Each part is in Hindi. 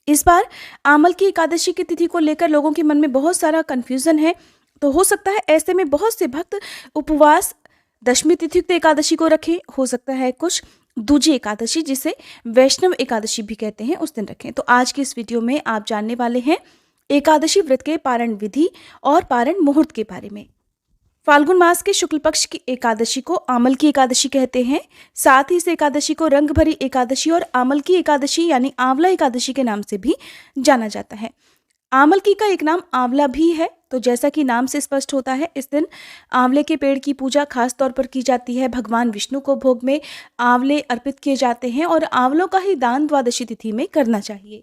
इस बार आमल की एकादशी की तिथि को लेकर लोगों के मन में बहुत सारा कंफ्यूजन है। तो हो सकता है ऐसे में बहुत से भक्त उपवास दशमी तिथियुक्त एकादशी को रखें। हो सकता है कुछ दूजी एकादशी, जिसे वैष्णव एकादशी भी कहते हैं, उस दिन रखें। तो आज की इस वीडियो में आप जानने वाले हैं एकादशी व्रत के पारण विधि और पारण मुहूर्त के बारे में। फाल्गुन मास के शुक्ल पक्ष की एकादशी को आमल की एकादशी कहते हैं। साथ ही इस एकादशी को रंग भरी एकादशी और आमल की एकादशी यानी आंवला एकादशी के नाम से भी जाना जाता है। आमल की का एक नाम आंवला भी है। तो जैसा कि नाम से स्पष्ट होता है, इस दिन आंवले के पेड़ की पूजा खास तौर पर की जाती है। भगवान विष्णु को भोग में आंवले अर्पित किए जाते हैं और आंवलों का ही दान द्वादशी तिथि में करना चाहिए।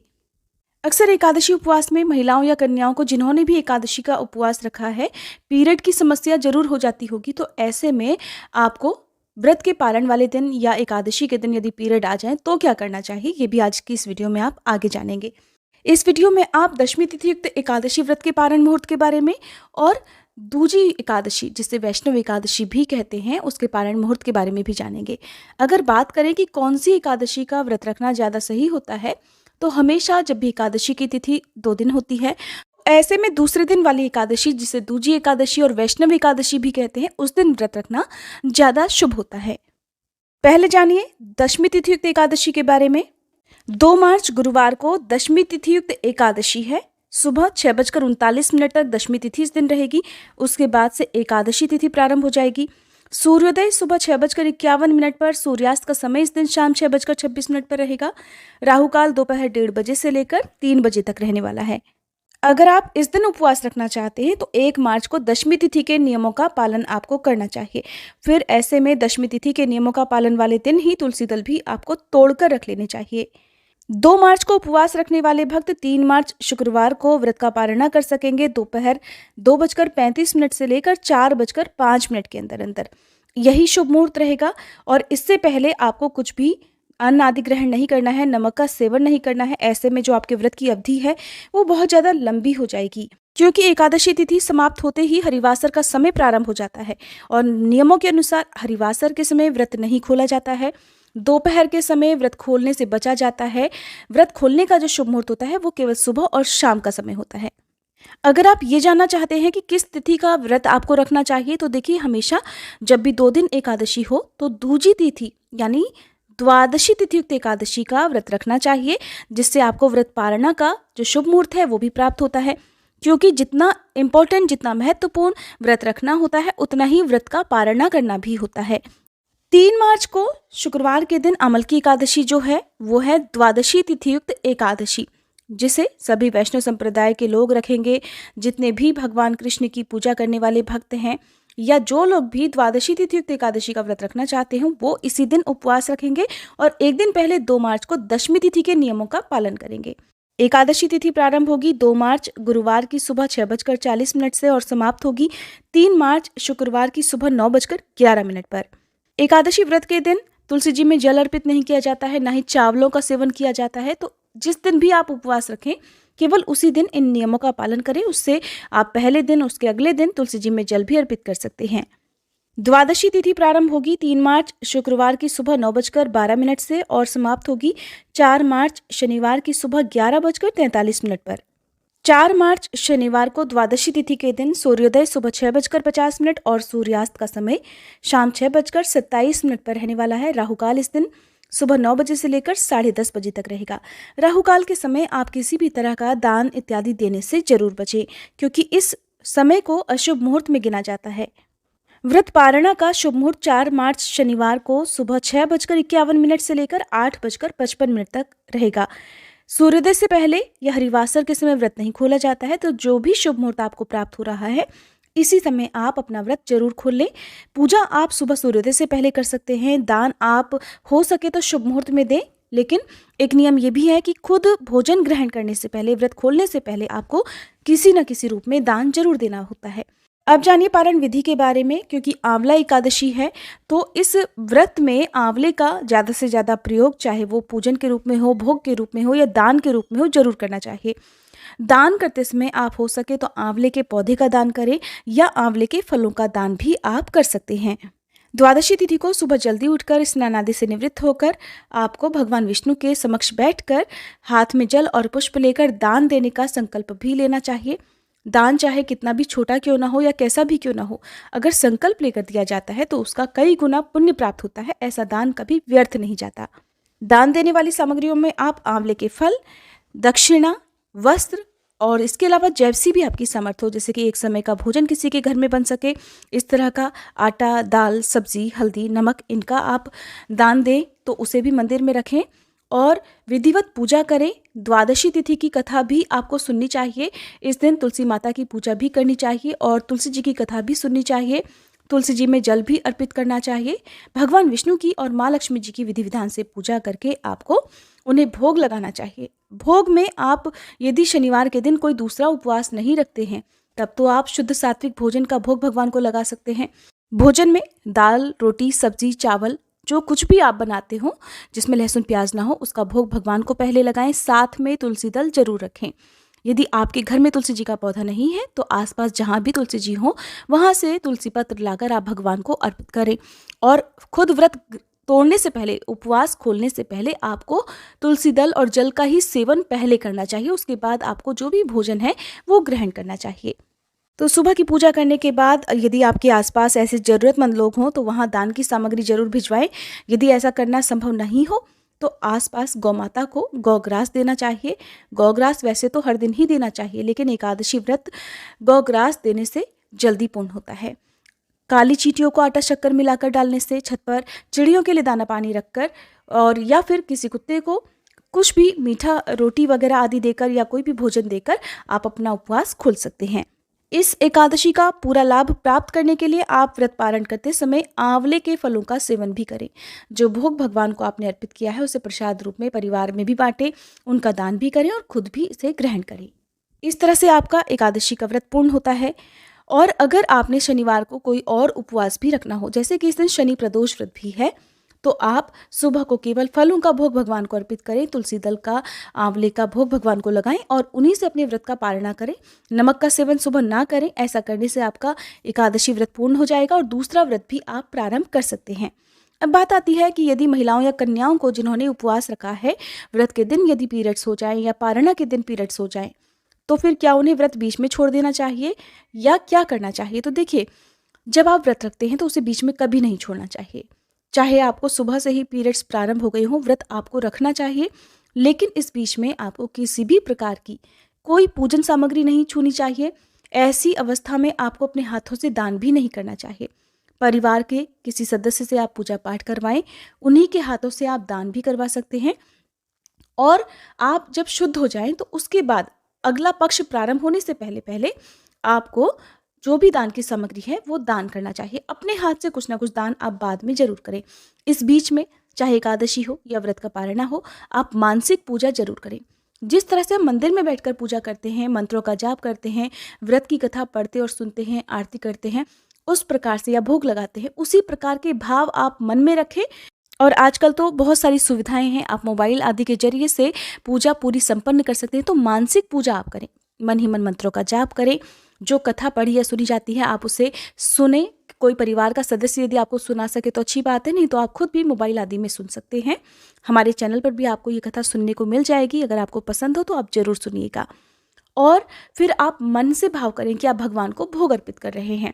अक्सर एकादशी उपवास में महिलाओं या कन्याओं को, जिन्होंने भी एकादशी का उपवास रखा है, पीरियड की समस्या जरूर हो जाती होगी। तो ऐसे में आपको व्रत के पारण वाले दिन या एकादशी के दिन यदि पीरियड आ जाए तो क्या करना चाहिए, ये भी आज की इस वीडियो में आप आगे जानेंगे। इस वीडियो में आप दशमी तिथि युक्त एकादशी व्रत के पारण मुहूर्त के बारे में और दूजी एकादशी, जिसे वैष्णव एकादशी भी कहते हैं, उसके पारण मुहूर्त के बारे में भी जानेंगे। अगर बात करें कि कौन सी एकादशी का व्रत रखना ज़्यादा सही होता है, तो हमेशा जब भी एकादशी की तिथि 2 दिन होती है, ऐसे में दूसरे दिन वाली एकादशी, जिसे दूजी एकादशी और वैष्णव एकादशी भी कहते हैं, उस दिन व्रत रखना ज़्यादा शुभ होता है। पहले जानिए दशमी तिथि युक्त एकादशी के बारे में। 2 मार्च गुरुवार को दशमी तिथि युक्त एकादशी है। सुबह 6:39 तक दशमी तिथि इस दिन रहेगी। उसके बाद से एकादशी तिथि प्रारंभ हो जाएगी। सूर्योदय सुबह 6:51 पर, सूर्यास्त का समय इस दिन शाम 6:26 पर रहेगा। राहु काल दोपहर 1:30 बजे से लेकर 3 बजे तक रहने वाला है। अगर आप इस दिन उपवास रखना चाहते हैं तो 1 मार्च को दशमी तिथि के नियमों का पालन आपको करना चाहिए। फिर ऐसे में दशमी तिथि के नियमों का पालन वाले दिन ही तुलसी दल भी आपको तोड़कर रख लेने चाहिए। 2 मार्च को उपवास रखने वाले भक्त 3 मार्च शुक्रवार को व्रत का पारण कर सकेंगे। दोपहर 2:35 से लेकर 4:05 के अंदर अंदर यही शुभ मुहूर्त रहेगा। और इससे पहले आपको कुछ भी अन्न आदि ग्रहण नहीं करना है, नमक का सेवन नहीं करना है। ऐसे में जो आपके व्रत की अवधि है वो बहुत ज़्यादा लंबी हो जाएगी, क्योंकि एकादशी तिथि समाप्त होते ही हरिवासर का समय प्रारंभ हो जाता है और नियमों के अनुसार हरिवासर के समय व्रत नहीं खोला जाता है। दोपहर के समय व्रत खोलने से बचा जाता है। व्रत खोलने का जो शुभ मुहूर्त होता है वो केवल सुबह और शाम का समय होता है। अगर आप ये जानना चाहते हैं कि किस तिथि का व्रत आपको रखना चाहिए, तो देखिए, हमेशा जब भी 2 दिन एकादशी हो तो दूजी तिथि यानी द्वादशी तिथि युक्त एकादशी का व्रत रखना चाहिए, जिससे आपको व्रत पारणा का जो शुभ मुहूर्त है वो भी प्राप्त होता है। क्योंकि जितना इम्पोर्टेंट, जितना महत्वपूर्ण व्रत रखना होता है, उतना ही व्रत का पारणा करना भी होता है। 3 मार्च को शुक्रवार के दिन अमल की एकादशी जो है वो है द्वादशी तिथि युक्त एकादशी, जिसे सभी वैष्णव संप्रदाय के लोग रखेंगे। जितने भी भगवान कृष्ण की पूजा करने वाले भक्त हैं या जो लोग भी द्वादशी तिथि युक्त एकादशी का व्रत रखना चाहते हैं, वो इसी दिन उपवास रखेंगे और एक दिन पहले 2 मार्च को दशमी तिथि के नियमों का पालन करेंगे। एकादशी तिथि प्रारंभ होगी 2 मार्च गुरुवार की सुबह 6:40 से और समाप्त होगी 3 मार्च शुक्रवार की सुबह 9:11 पर। एकादशी व्रत के दिन तुलसी जी में जल अर्पित नहीं किया जाता है, ना ही चावलों का सेवन किया जाता है। तो जिस दिन भी आप उपवास रखें, केवल उसी दिन इन नियमों का पालन करें। उससे आप पहले दिन, उसके अगले दिन तुलसी जी में जल भी अर्पित कर सकते हैं। द्वादशी तिथि प्रारंभ होगी 3 मार्च शुक्रवार की सुबह 9:12 से और समाप्त होगी 4 मार्च शनिवार की सुबह 11:43 पर। 4 मार्च शनिवार को द्वादशी तिथि के दिन सूर्योदय सुबह 6:50 और सूर्यास्त का समय शाम 6:27 पर रहने वाला है। राहु काल इस दिन सुबह 9 बजे से लेकर 10:30 बजे तक रहेगा। राहु काल के समय आप किसी भी तरह का दान इत्यादि देने से जरूर बचें, क्योंकि इस समय को अशुभ मुहूर्त में गिना जाता है। व्रत पारणा का शुभ मुहूर्त 4 मार्च शनिवार को सुबह 6:51 से लेकर 8:55 तक रहेगा। सूर्योदय से पहले या हरिवासर के समय व्रत नहीं खोला जाता है। तो जो भी शुभ मुहूर्त आपको प्राप्त हो रहा है, इसी समय आप अपना व्रत जरूर खोल लें। पूजा आप सुबह सूर्योदय से पहले कर सकते हैं। दान आप हो सके तो शुभ मुहूर्त में दें, लेकिन एक नियम ये भी है कि खुद भोजन ग्रहण करने से पहले, व्रत खोलने से पहले आपको किसी न किसी रूप में दान जरूर देना होता है। अब जानिए पारण विधि के बारे में। क्योंकि आंवला एकादशी है, तो इस व्रत में आंवले का ज़्यादा से ज़्यादा प्रयोग, चाहे वो पूजन के रूप में हो, भोग के रूप में हो या दान के रूप में हो, जरूर करना चाहिए। दान करते समय आप हो सके तो आंवले के पौधे का दान करें या आंवले के फलों का दान भी आप कर सकते हैं। द्वादशी तिथि को सुबह जल्दी उठकर स्नान आदि से निवृत्त होकर आपको भगवान विष्णु के समक्ष बैठकर हाथ में जल और पुष्प लेकर दान देने का संकल्प भी लेना चाहिए। दान चाहे कितना भी छोटा क्यों ना हो या कैसा भी क्यों ना हो, अगर संकल्प लेकर दिया जाता है तो उसका कई गुना पुण्य प्राप्त होता है। ऐसा दान कभी व्यर्थ नहीं जाता। दान देने वाली सामग्रियों में आप आंवले के फल, दक्षिणा, वस्त्र और इसके अलावा जैसी भी आपकी सामर्थ्य हो, जैसे कि एक समय का भोजन किसी के घर में बन सके, इस तरह का आटा, दाल, सब्जी, हल्दी, नमक, इनका आप दान दें तो उसे भी मंदिर में रखें और विधिवत पूजा करें। द्वादशी तिथि की कथा भी आपको सुननी चाहिए। इस दिन तुलसी माता की पूजा भी करनी चाहिए और तुलसी जी की कथा भी सुननी चाहिए। तुलसी जी में जल भी अर्पित करना चाहिए। भगवान विष्णु की और माँ लक्ष्मी जी की विधि विधान से पूजा करके आपको उन्हें भोग लगाना चाहिए। भोग में आप यदि शनिवार के दिन कोई दूसरा उपवास नहीं रखते हैं तब तो आप शुद्ध सात्विक भोजन का भोग भगवान को लगा सकते हैं। भोजन में दाल, रोटी, सब्जी, चावल, जो कुछ भी आप बनाते हो जिसमें लहसुन प्याज ना हो, उसका भोग भगवान को पहले लगाएं। साथ में तुलसी दल जरूर रखें। यदि आपके घर में तुलसी जी का पौधा नहीं है तो आसपास जहाँ भी तुलसी जी हो वहाँ से तुलसी पत्र लाकर आप भगवान को अर्पित करें। और खुद व्रत तोड़ने से पहले, उपवास खोलने से पहले आपको तुलसी दल और जल का ही सेवन पहले करना चाहिए। उसके बाद आपको जो भी भोजन है वो ग्रहण करना चाहिए। तो सुबह की पूजा करने के बाद यदि आपके आसपास ऐसे ज़रूरतमंद लोग हों तो वहाँ दान की सामग्री जरूर भिजवाएं। यदि ऐसा करना संभव नहीं हो तो आसपास गौमाता को गौग्रास देना चाहिए। गौग्रास वैसे तो हर दिन ही देना चाहिए, लेकिन एकादशी व्रत गौग्रास देने से जल्दी पूर्ण होता है। काली चींटियों को आटा शक्कर मिलाकर डालने से, छत पर चिड़ियों के लिए दाना पानी रखकर और या फिर किसी कुत्ते को कुछ भी मीठा रोटी वगैरह आदि देकर या कोई भी भोजन देकर आप अपना उपवास खोल सकते हैं। इस एकादशी का पूरा लाभ प्राप्त करने के लिए आप व्रत पारण करते समय आंवले के फलों का सेवन भी करें। जो भोग भगवान को आपने अर्पित किया है उसे प्रसाद रूप में परिवार में भी बांटें, उनका दान भी करें और खुद भी इसे ग्रहण करें। इस तरह से आपका एकादशी का व्रत पूर्ण होता है। और अगर आपने शनिवार को कोई और उपवास भी रखना हो, जैसे कि इस दिन शनि प्रदोष व्रत भी है, तो आप सुबह को केवल फलों का भोग भगवान को अर्पित करें, तुलसी दल का, आंवले का भोग भगवान को लगाएं और उन्हीं से अपने व्रत का पालना करें। नमक का सेवन सुबह ना करें। ऐसा करने से आपका एकादशी व्रत पूर्ण हो जाएगा और दूसरा व्रत भी आप प्रारंभ कर सकते हैं। अब बात आती है कि यदि महिलाओं या कन्याओं को जिन्होंने उपवास रखा है, व्रत के दिन यदि पीरियड्स हो जाएं या पारणा के दिन पीरियड्स हो जाएं, तो फिर क्या उन्हें व्रत बीच में छोड़ देना चाहिए या क्या करना चाहिए? तो देखिए, जब आप व्रत रखते हैं तो उसे बीच में कभी नहीं छोड़ना चाहिए। चाहे आपको सुबह से ही पीरियड्स प्रारंभ हो गए हों, व्रत आपको रखना चाहिए, लेकिन इस बीच में आपको किसी भी प्रकार की कोई पूजन सामग्री नहीं छूनी चाहिए। ऐसी अवस्था में आपको अपने हाथों से दान भी नहीं करना चाहिए। परिवार के किसी सदस्य से आप पूजा पाठ करवाएं, उन्हीं के हाथों से आप दान भी करवा सकते हैं। और आप जब शुद्ध हो जाएं तो उसके बाद अगला पक्ष प्रारंभ होने से पहले पहले आपको जो भी दान की सामग्री है वो दान करना चाहिए। अपने हाथ से कुछ ना कुछ दान आप बाद में जरूर करें। इस बीच में चाहे एकादशी हो या व्रत का पारणा हो, आप मानसिक पूजा जरूर करें। जिस तरह से हम मंदिर में बैठकर पूजा करते हैं, मंत्रों का जाप करते हैं, व्रत की कथा पढ़ते और सुनते हैं, आरती करते हैं, उस प्रकार से या भोग लगाते हैं, उसी प्रकार के भाव आप मन में रखें। और आजकल तो बहुत सारी सुविधाएं हैं, आप मोबाइल आदि के जरिए से पूजा पूरी संपन्न कर सकते हैं। तो मानसिक पूजा आप करें, मन ही मन मंत्रों का जाप करें। जो कथा पढ़ी या सुनी जाती है आप उसे सुने। कोई परिवार का सदस्य यदि आपको सुना सके तो अच्छी बात है, नहीं तो आप खुद भी मोबाइल आदि में सुन सकते हैं। हमारे चैनल पर भी आपको ये कथा सुनने को मिल जाएगी। अगर आपको पसंद हो तो आप जरूर सुनिएगा। और फिर आप मन से भाव करें कि आप भगवान को भोग अर्पित कर रहे हैं।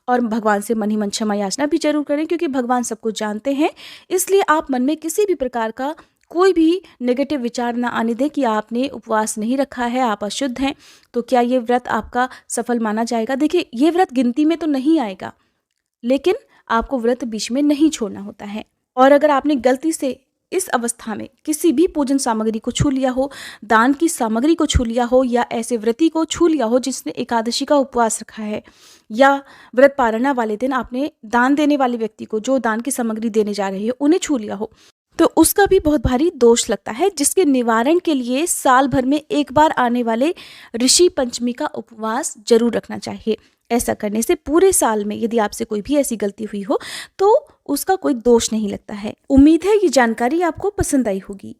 और भगवान से मन ही मन क्षमा याचना भी जरूर करें, क्योंकि भगवान सब कुछ जानते हैं। इसलिए आप मन में किसी भी प्रकार का कोई भी नेगेटिव विचार ना आने दें कि आपने उपवास नहीं रखा है, आप अशुद्ध हैं, तो क्या ये व्रत आपका सफल माना जाएगा? देखिए, ये व्रत गिनती में तो नहीं आएगा, लेकिन आपको व्रत बीच में नहीं छोड़ना होता है। और अगर आपने गलती से इस अवस्था में किसी भी पूजन सामग्री को छू लिया हो, दान की सामग्री को छू लिया हो, या ऐसे व्रती को छू लिया हो जिसने एकादशी का उपवास रखा है, या व्रत पारणा वाले दिन आपने दान देने वाले व्यक्ति को, जो दान की सामग्री देने जा रहे हो, उन्हें छू लिया हो, तो उसका भी बहुत भारी दोष लगता है, जिसके निवारण के लिए साल भर में एक बार आने वाले ऋषि पंचमी का उपवास जरूर रखना चाहिए। ऐसा करने से पूरे साल में यदि आपसे कोई भी ऐसी गलती हुई हो तो उसका कोई दोष नहीं लगता है। उम्मीद है ये जानकारी आपको पसंद आई होगी।